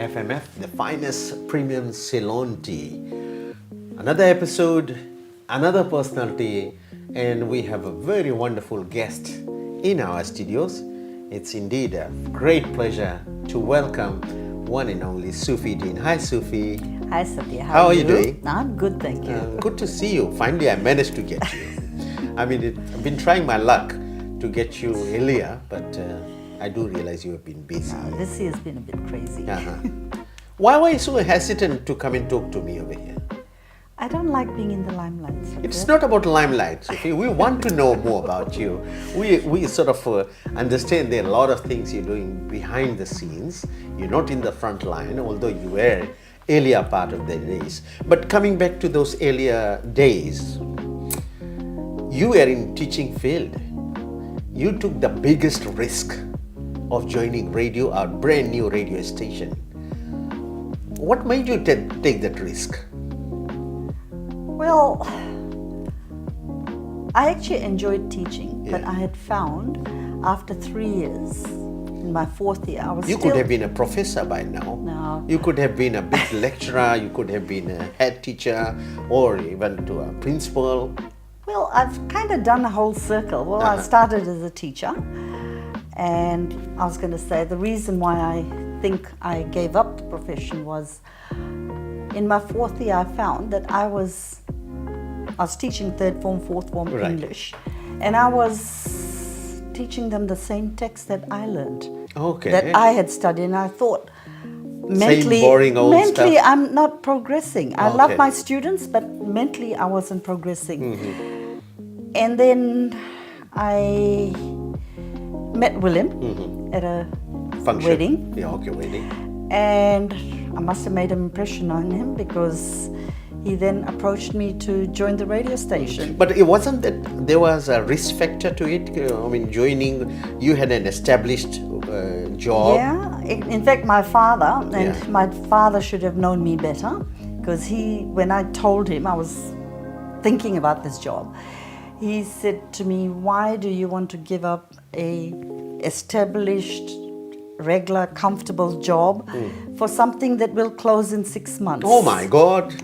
FMF, the finest premium Ceylon tea. Another episode, another personality, and we have a very wonderful guest in our studios. It's indeed a great pleasure to welcome one and only Sufi Dean. Hi, Sufi. Hi, Satya. How are you doing? I'm good, thank you. Good to see you. Finally, I managed to get you. I mean, I've been trying my luck to get you earlier, but I do realize you have been busy. This year's been a bit crazy. Why were you so hesitant to come and talk to me over here? I don't like being in the limelight. Satya. It's not about limelight, Sophie. We want to know more about you. We sort of understand there are a lot of things you're doing behind the scenes. You're not in the front line, although you were earlier part of the days. But coming back to those earlier days, you were in teaching field. You took the biggest risk of joining radio, our brand new radio station. What made you take that risk? Well, I actually enjoyed teaching, but I had found after 3 years, in my fourth year, I was You could have been a professor by now. No. You could have been a big lecturer, you could have been a head teacher, or even to a principal. Well, I've kind of done a whole circle. Well, I started as a teacher, and I was going to say the reason why I think I gave up the profession was in my fourth year I found that I was teaching third form, fourth form English, and I was teaching them the same text that I learned, that I had studied, and I thought mentally, same boring old stuff. I'm not progressing. I love my students, but mentally I wasn't progressing. And then I met William at a wedding. Wedding. And I must have made an impression on him because he then approached me to join the radio station. But it wasn't that there was a risk factor to it? I mean, joining, you had an established job. Yeah, in fact my father should have known me better, because when I told him I was thinking about this job, he said to me, why do you want to give up a established, regular, comfortable job for something that will close in 6 months? Oh my God!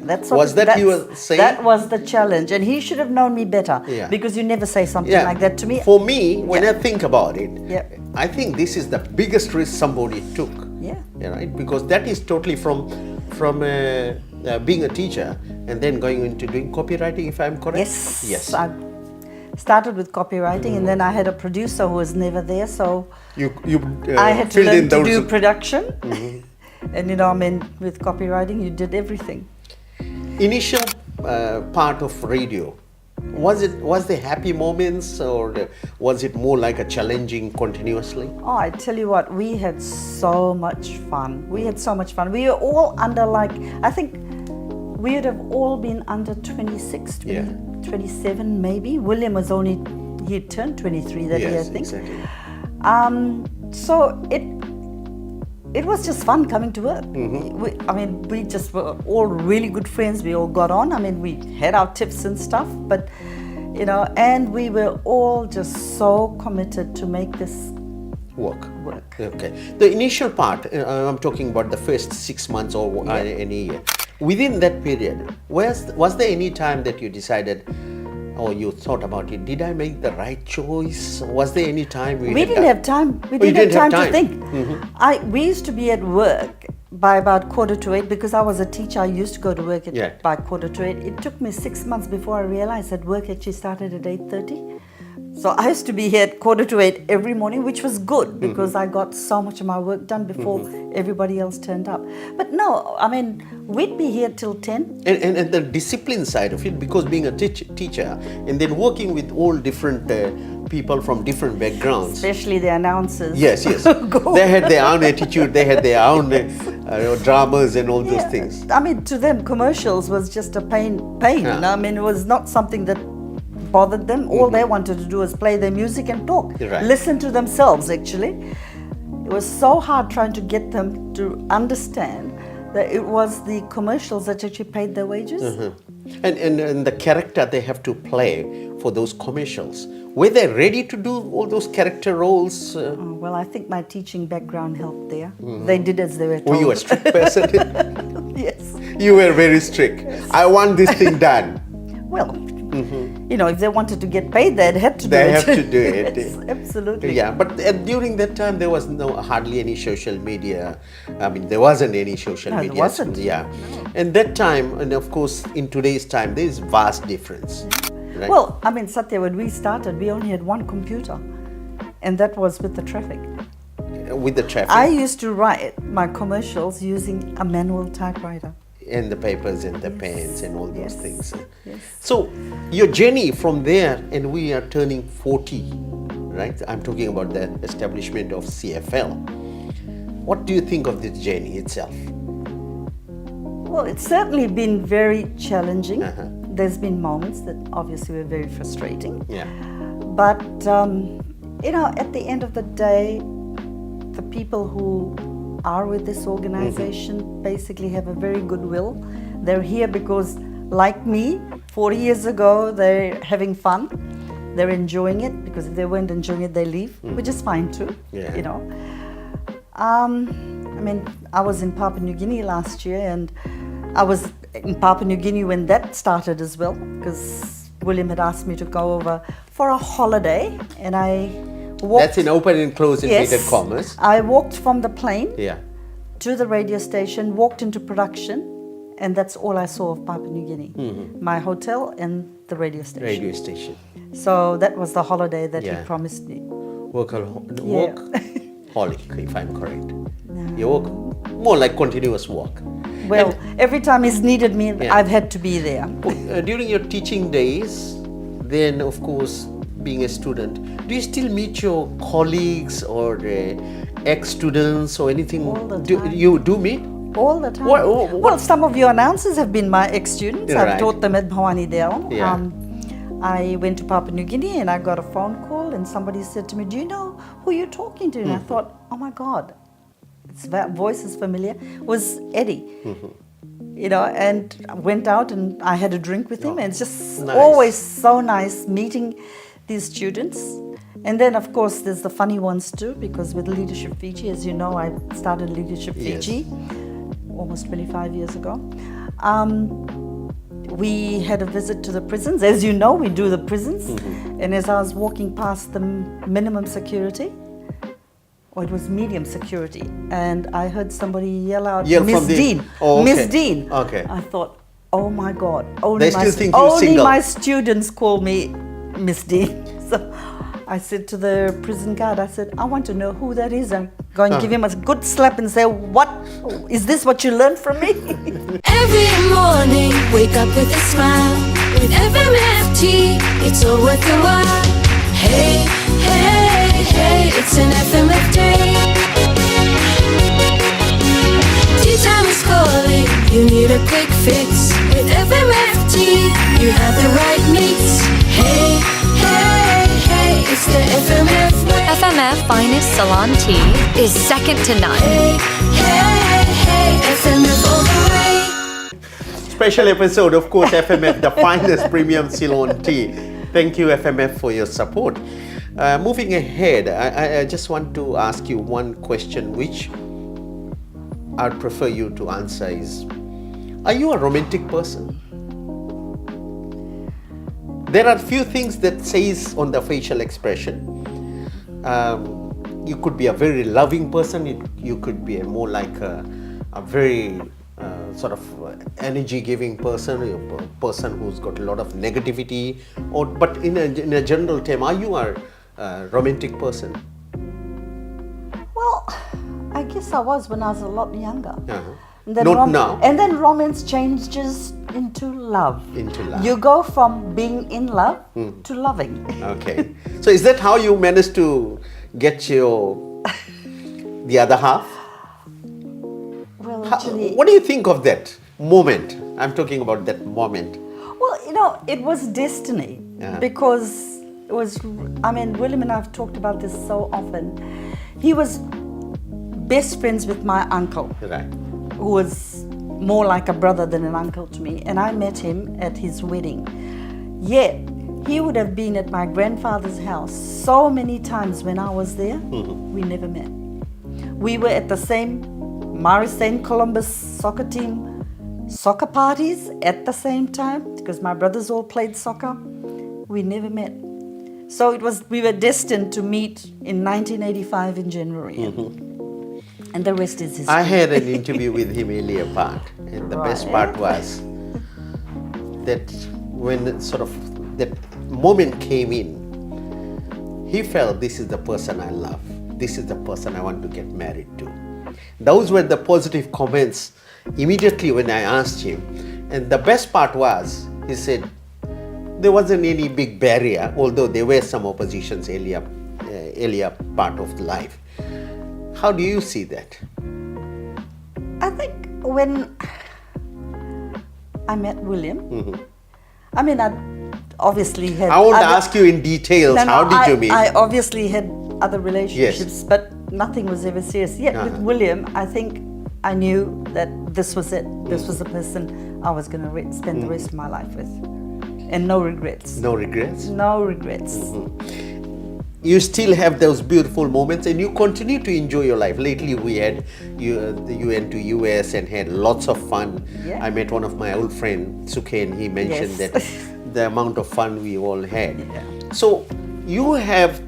You were saying? That was the challenge, and he should have known me better, because you never say something like that to me. For me, when I think about it, I think this is the biggest risk somebody took. Right? Because that is totally from being a teacher and then going into doing copywriting, if I'm correct. Yes. I started with copywriting, and then I had a producer who was never there, so I had to learn to do production. And with copywriting you did everything. Initial part of radio, was there happy moments, or was it more like a challenging continuously? Oh, I tell you what, we had so much fun. We were all under, I think we would have all been under 26, 27 maybe. William was he had turned 23 that year, I think. Exactly. So it was just fun coming to work. We just were all really good friends. We all got on. We had our tips and stuff, but and we were all just so committed to make this work. Okay. The initial part, I'm talking about the first 6 months or any year. Within that period, was there any time that you decided, or you thought about it, did I make the right choice? Was there any time we didn't have time? We didn't have time to think. We used to be at work by about 7:45, because I was a teacher. I used to go to work by 7:45. It took me 6 months before I realized that work actually started at 8:30. So I used to be here at 7:45 every morning, which was good because I got so much of my work done before everybody else turned up. But no, we'd be here till 10. And the discipline side of it, because being a teacher and then working with all different people from different backgrounds. Especially the announcers. Yes. They had their own attitude, they had their own dramas and all those things. To them, commercials was just a pain. It was not something that bothered them. All they wanted to do was play their music and talk. Listen to themselves, actually. It was so hard trying to get them to understand that it was the commercials that actually paid their wages. And the character they have to play for those commercials, were they ready to do all those character roles? Well, I think my teaching background helped there. They did as they were told. Were you a strict person? Yes. You were very strict. I want this thing done. Well, if they wanted to get paid, they had to do it. They have to do it. Yes, absolutely. Yeah, but during that time there was hardly any social media. I mean, there wasn't any social media. There wasn't. Yeah, and that time, and of course, in today's time, there is vast difference. Right? Well, I mean, Satya, when we started, we only had one computer, and that was with the traffic. With the traffic. I used to write my commercials using a manual typewriter. And the papers and the pens and all those things. Yes. So your journey from there, and we are turning 40, right? I'm talking about the establishment of CFL. What do you think of this journey itself? Well, it's certainly been very challenging. There's been moments that obviously were very frustrating. Yeah. But, at the end of the day, the people who are with this organization basically have a very good will. They're here because, like me, 40 years ago, they're having fun. They're enjoying it, because if they weren't enjoying it, they leave, which is fine too. Yeah. I mean, I was in Papua New Guinea last year, and I was in Papua New Guinea when that started as well, because William had asked me to go over for a holiday, and I walked. That's in open and closed inverted commas. I walked from the plane Yeah. to the radio station, walked into production, and that's all I saw of Papua New Guinea. My hotel and the radio station. Radio station. So that was the holiday that Yeah. he promised me. Workaholic, if I'm correct. You work more like continuous work. Well, every time he's needed me, Yeah. I've had to be there. During your teaching days, then of course, being a student, do you still meet your colleagues or ex-students or anything? All the Do time. you do meet? All the time. What- Well, some of your announcers have been my ex-students. Right. I've taught them at Bhawani Dale. Yeah. I went to Papua New Guinea and I got a phone call and somebody said to me, "Do you know who you're talking to?" And I thought, oh my God, that voice is familiar. It was Eddie. And I went out and I had a drink with him, and it's just Nice. always so nice meeting these students. And then, of course, there's the funny ones too, because with Leadership Fiji, as you know, I started Leadership Yes. Fiji almost 25 years ago. We had a visit to the prisons. As you know, we do the prisons. And as I was walking past the minimum security, or it was medium security, and I heard somebody yell out, Yell "Miss from the- Dean, Oh, Miss okay. Dean." Okay. I thought, oh my God, They still think you're only single. my students call me Miss Dean. So I said to the prison guard, I said, "I want to know who that is." I'm going to give him a good slap and say, "What? Is this what you learned from me?" Every morning, wake up with a smile. With FMFT, it's all worth the while. Hey, hey, hey, it's an FMF day. Tea time is calling, you need a quick fix. With FMFT, you have the right mix. Hey, hey, hey, it's the FMF way. FMF Finest Ceylon tea is second to none. Hey, hey, hey, FMF all the way. Special episode, of course, FMF, the finest premium Ceylon tea. Thank you, FMF, for your support. Moving ahead, I just want to ask you one question, which I'd prefer you to answer is, are you a romantic person? There are few things that says on the facial expression. You could be a very loving person. You could be more like a very sort of energy-giving person, a person who's got a lot of negativity. But in a general term, are you a romantic person? Well, I guess I was when I was a lot younger. And Not now. And then romance changes into love. Into love. You go from being in love to loving. Okay. So is that how you managed to get the other half? Well, actually, What do you think of that moment? I'm talking about that moment. well, it was destiny. Yeah. Because it was, William and I have talked about this so often. He was best friends with my uncle, Right. who was more like a brother than an uncle to me, and I met him at his wedding. Yet, he would have been at my grandfather's house so many times when I was there, we never met. We were at the same St. Columbus soccer team soccer parties at the same time, because my brothers all played soccer. We never met. So we were destined to meet in 1985 in January. And the rest is history. I had an interview with him earlier part, and the best part was that when that moment came in, he felt, this is the person I love. This is the person I want to get married to. Those were the positive comments immediately when I asked him. And the best part was, he said, there wasn't any big barrier, although there were some oppositions earlier part of life. How do you see that? I think when I met William, I mean, I obviously had... I won't ask you in details, how did you meet? I obviously had other relationships, but nothing was ever serious. Yet with William, I think I knew that this was it. This was the person I was going to spend the rest of my life with. And no regrets. No regrets? No regrets. You still have those beautiful moments and you continue to enjoy your life. Lately you went to US and had lots of fun. Yeah. I met one of my old friends, Suke, and he mentioned that the amount of fun we all had. Yeah. So you have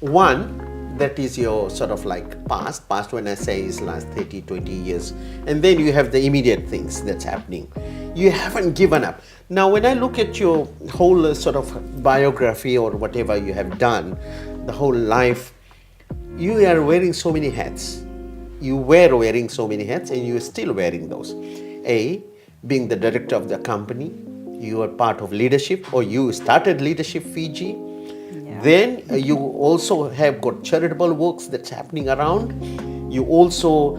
one that is your sort of like past when I say is last 30, 20 years. And then you have the immediate things that's happening. You haven't given up. Now, when I look at your whole sort of biography or whatever you have done, the whole life, you are wearing so many hats. You were wearing so many hats and you are still wearing those. Being the director of the company, you are part of leadership, or you started Leadership Fiji. Yeah. Then you also have got charitable works that's happening around. You also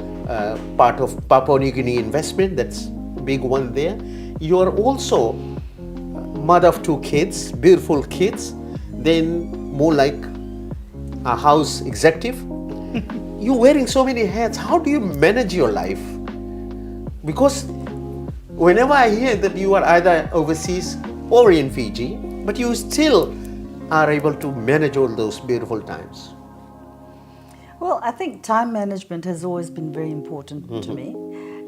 part of Papua New Guinea investment, that's big one there. You are also mother of 2 kids, beautiful kids, then more like a house executive. You're wearing so many hats. How do you manage your life? Because whenever I hear that you are either overseas or in Fiji, but you still are able to manage all those beautiful times. Well, I think time management has always been very important to me.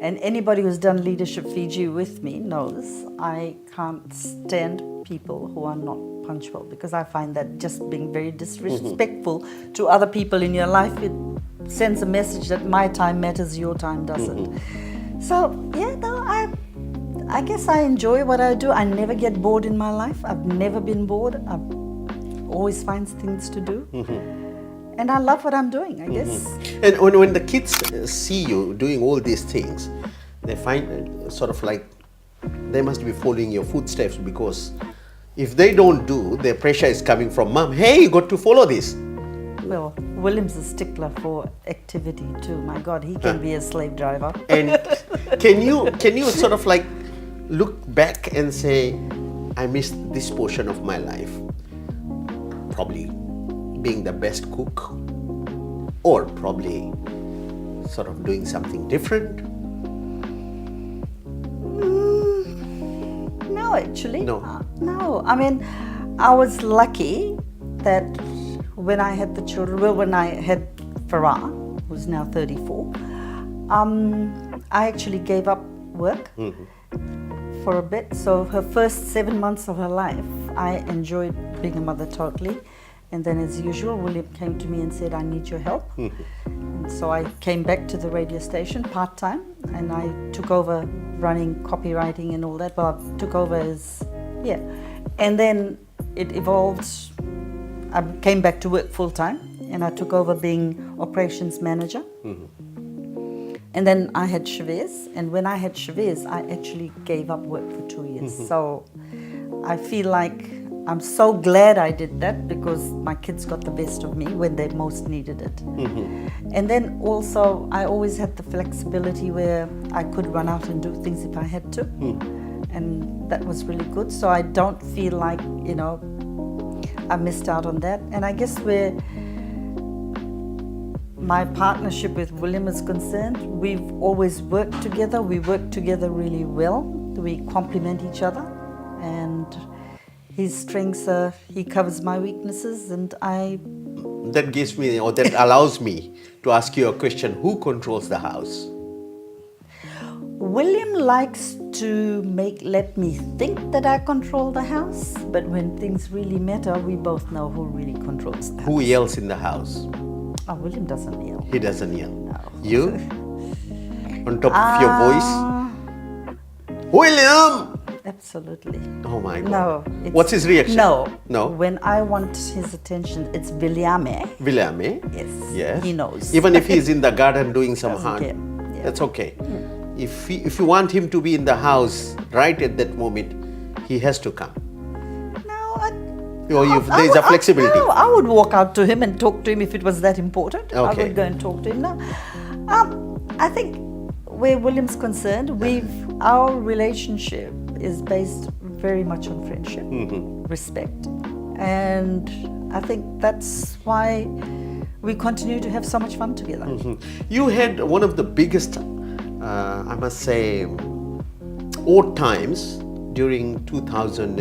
And anybody who's done Leadership Fiji with me knows I can't stand people who are not punctual, because I find that just being very disrespectful to other people in your life. It sends a message that my time matters, your time doesn't. So, I guess I enjoy what I do. I never get bored in my life. I've never been bored. I always find things to do. And I love what I'm doing, I guess. And when the kids see you doing all these things, they find it sort of like they must be following your footsteps, because if they don't do, their pressure is coming from mom. Hey, you got to follow this. Well, William's a stickler for activity too. My God, he can be a slave driver. And can you sort of like look back and say, I missed this portion of my life? Probably being the best cook, or probably sort of doing something different? No, actually. No. No. I mean, I was lucky that when I had the children, well, when I had Farah, who's now 34, I actually gave up work for a bit. So her first 7 months of her life, I enjoyed being a mother totally. And then, as usual, William came to me and said, I need your help. And so I came back to the radio station part-time, and I took over running copywriting and all that. Well, I took over as, And then it evolved. I came back to work full-time, and I took over being operations manager. And then I had Chavez, and when I had Chavez, I actually gave up work for 2 years. So I feel like I'm so glad I did that, because my kids got the best of me when they most needed it. And then also, I always had the flexibility where I could run out and do things if I had to. And that was really good. So I don't feel like, I missed out on that. And I guess where my partnership with William is concerned, we've always worked together. We work together really well. We complement each other, and his strengths are, he covers my weaknesses, and That gives me, or that allows me to ask you a question. Who controls the house? William likes to let me think that I control the house, but when things really matter, we both know who really controls the house. Who yells in the house? Oh, William doesn't yell. He doesn't yell. No. You? On top of your voice? William! Absolutely. Oh my God. No. it's- What's his reaction? No. No? When I want his attention, it's Williame. William, eh? Yes. Yes. He knows. Even if he's in the garden doing some Doesn't hard, care. Yeah. that's okay. If you want him to be in the house right at that moment, he has to come. No, Or there's a flexibility. No, I would walk out to him and talk to him if it was that important. I Okay. would go and talk to him. No, I think where William's concerned, our relationship is based very much on friendship, respect, and I think that's why we continue to have so much fun together. You had one of the biggest, I must say, odd times during 2000.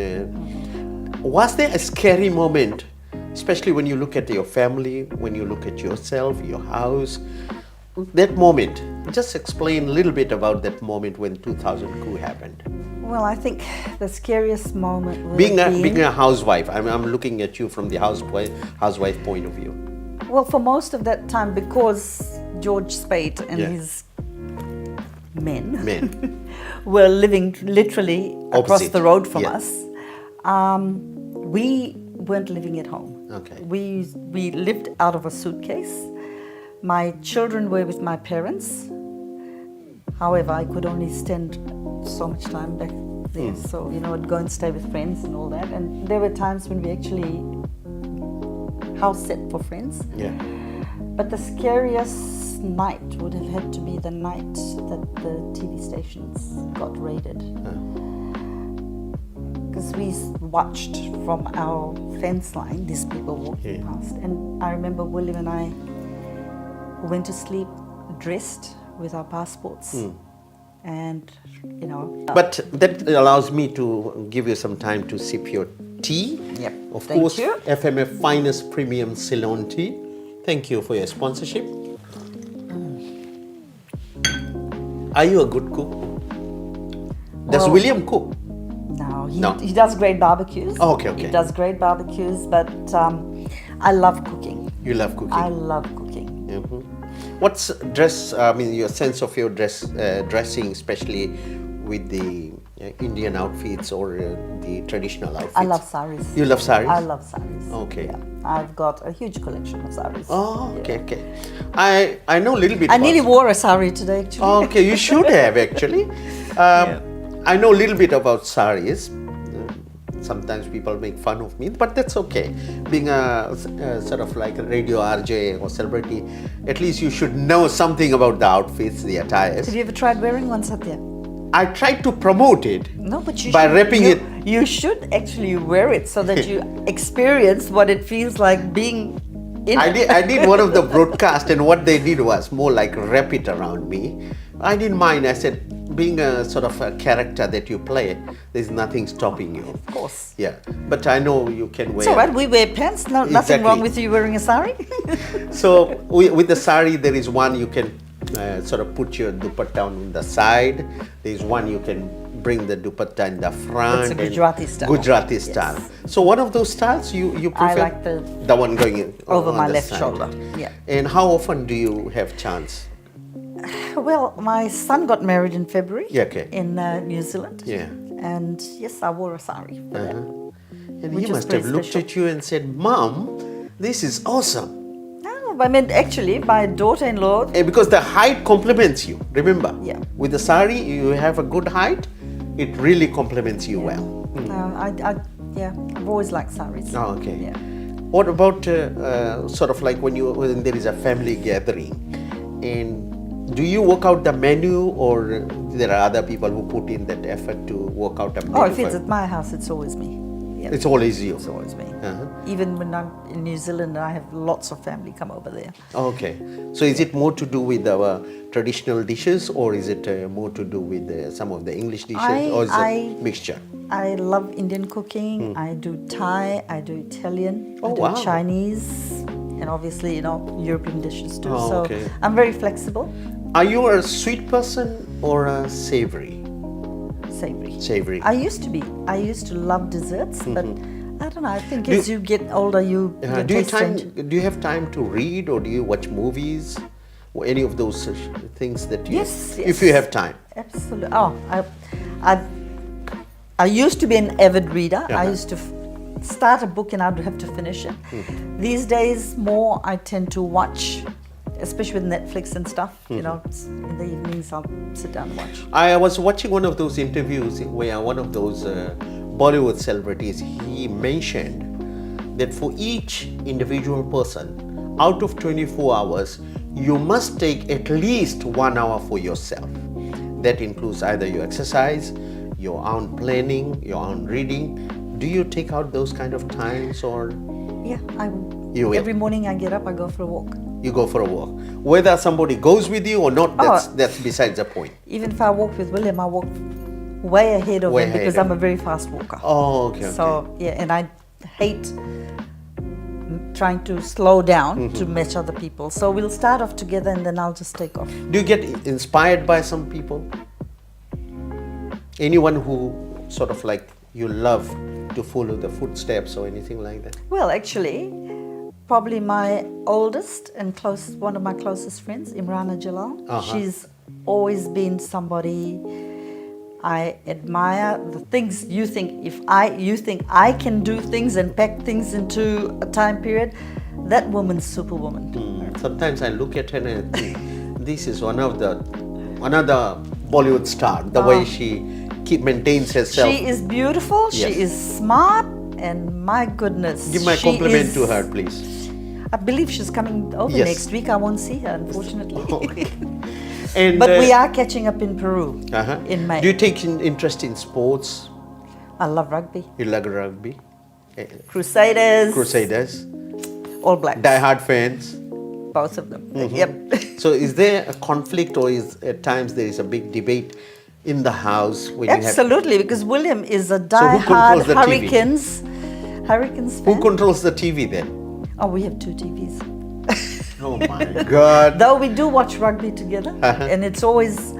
Was there a scary moment, especially when you look at your family, when you look at yourself, your house? That moment, just explain a little bit about that moment when 2000 coup happened. Well, I think the scariest moment would Being have been, a housewife, I'm looking at you from the housewife point of view. well, for most of that time, because George Speight and Yeah. his men Men. were living literally across Opposite. the road from Yeah. us, we weren't living at home. Okay. We lived out of a suitcase. My children were with my parents. However, I could only spend so much time back there. So, I'd go and stay with friends and all that. And there were times when we actually house set for friends. Yeah. But the scariest night would have had to be the night that the TV stations got raided. Because we watched from our fence line these people walking past. And I remember William and I went to sleep dressed with our passports. And, But that allows me to give you some time to sip your tea. Yep. Of Thank course, you. FMF Finest Premium Ceylon tea. Thank you for your sponsorship. Are you a good cook? Does Well, William cook? no, he does great barbecues. Oh, okay. He does great barbecues, but I love cooking. You love cooking. I love cooking. What's your sense of your dressing, especially with the Indian outfits or the traditional outfits? I love saris. You love saris? I love saris. Okay. Yeah. I've got a huge collection of saris. Oh, Yeah. okay. I know a little bit I about nearly wore a sari today, actually. Oh, okay, you should have actually. I know a little bit about saris. Sometimes people make fun of me, but that's okay. Being a sort of like a radio RJ or celebrity, at least you should know something about the outfits, the attires. Have you ever tried wearing one, Satya? I tried to promote it No, but you by should, wrapping it. You should actually wear it so that you experience what it feels like being in it. I did one of the broadcast, and what they did was more like wrap it around me. I didn't mind. I said, being a sort of a character that you play, there's nothing stopping you. Of course. Yeah, but I know you can wear. It's all right. We wear pants. No, nothing Exactly. wrong with you wearing a sari. So with the sari, there is one you can sort of put your dupatta on the side. There is one you can bring the dupatta in the front. It's a and Gujarati style. Gujarati Yes. style. So one of those styles you prefer? I like the one going in, over on my the left side. shoulder. Yeah. And how often do you have chance? Well, my son got married in February. Yeah, okay. In New Zealand. Yeah. And yes, I wore a sari for that. And Which he is must have pretty looked special. at you and said, "Mom, this is awesome." No, I mean, actually, my daughter-in-law, Because the height complements you. Remember? Yeah. With the sari, you have a good height. It really complements you well. I've always liked saris. Oh, okay. Yeah. What about sort of like when there is a family gathering, and do you work out the menu, or there are other people who put in that effort to work out a menu? Oh, if it's for- at my house, it's always me. Yeah. It's always you. It's always me. Uh-huh. Even when I'm in New Zealand, I have lots of family come over there. Okay. So is it more to do with our traditional dishes, or is it more to do with some of the English dishes, or is it a mixture? I love Indian cooking. I do Thai. I do Italian. Oh, I do wow. Chinese, and obviously, European dishes too. Oh, so okay. I'm very flexible. Are you a sweet person or a savory? Savory. Savory. I used to be. I used to love desserts, but I don't know. I think Do as you get older, your do you taste change. do you have time to read, or do you watch movies, or any of those things that you? Yes, If you yes. have time. Absolutely. Oh, I used to be an avid reader. I Uh-huh. used to start a book and I'd have to finish it. These days, more I tend to watch, especially with Netflix and stuff. In the evenings I'll sit down and watch. I was watching one of those interviews where one of those Bollywood celebrities, he mentioned that for each individual person, out of 24 hours, you must take at least 1 hour for yourself. That includes either your exercise, your own planning, your own reading. Do you take out those kind of times, or Yeah, You will. every morning I get up, I go for a walk. you go for a walk? Whether somebody goes with you or not, that's besides the point. Even if I walk with William, I walk way ahead of Way him ahead because of I'm a very fast walker. Oh, okay. So yeah, and I hate trying to slow down to match other people. So we'll start off together and then I'll just take off. Do you get inspired by some people? Anyone who sort of like you love to follow the footsteps or anything like that? Well, actually, probably my oldest and one of my closest friends, Imrana Jalal. She's always been somebody I admire. The things you think, you think I can do things and pack things into a time period, that woman's superwoman. Sometimes I look at her and I think this is another Bollywood star. The way she maintains herself. She is beautiful. Yes. She is smart, and my goodness, Give my she compliment is- to her, please. I believe she's coming over Yes. next week. I won't see her, unfortunately. Okay. And, But we are catching up in Peru in May. Do you take interest in sports? I love rugby. You like rugby? Crusaders. Crusaders? All Blacks. Die-hard fans? Both of them. Mm-hmm. Yep. So is there a conflict, or is at times there is a big debate in the house when Absolutely, because William is a who die-hard controls the TV? Hurricanes Who fan. controls the TV then? Oh, we have 2 TVs. Oh my God. Though we do watch rugby together, Uh-huh. and it's always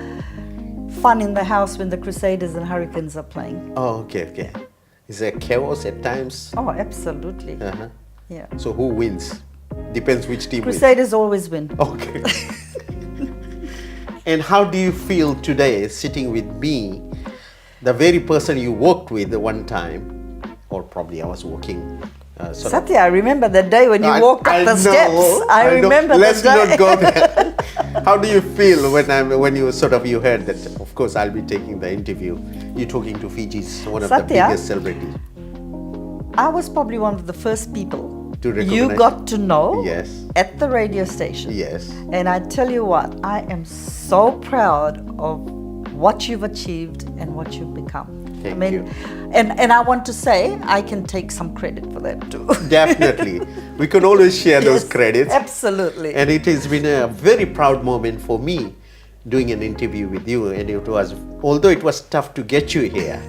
fun in the house when the Crusaders and Hurricanes are playing. Oh, okay. Is there chaos at times? Oh, absolutely. Uh-huh. Yeah. So who wins? Depends which team wins. Crusaders always win. Okay. And how do you feel today sitting with me, the very person you worked with the one time, or probably I was working Satya, I remember the day when you walked up the know, steps. I know. remember Let's the day. not go there. How do you feel when you heard that? Of course, I'll be taking the interview. You're talking to Fiji's one of the Satya? biggest celebrities. I was probably one of the first people To you recognize- got to know Yes. at the radio station. Yes. And I tell you what, I am so proud of what you've achieved and what you've become. Thank I mean, you. And I want to say I can take some credit for that too. Definitely. We can always share those Yes, credits. Absolutely. And it has been a very proud moment for me doing an interview with you. And it was, although it was tough to get you here,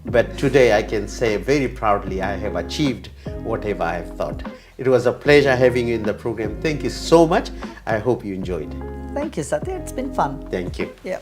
but today I can say very proudly I have achieved whatever I have thought. It was a pleasure having you in the program. Thank you so much. I hope you enjoyed. Thank you, Satya. It's been fun. Thank you. Yeah.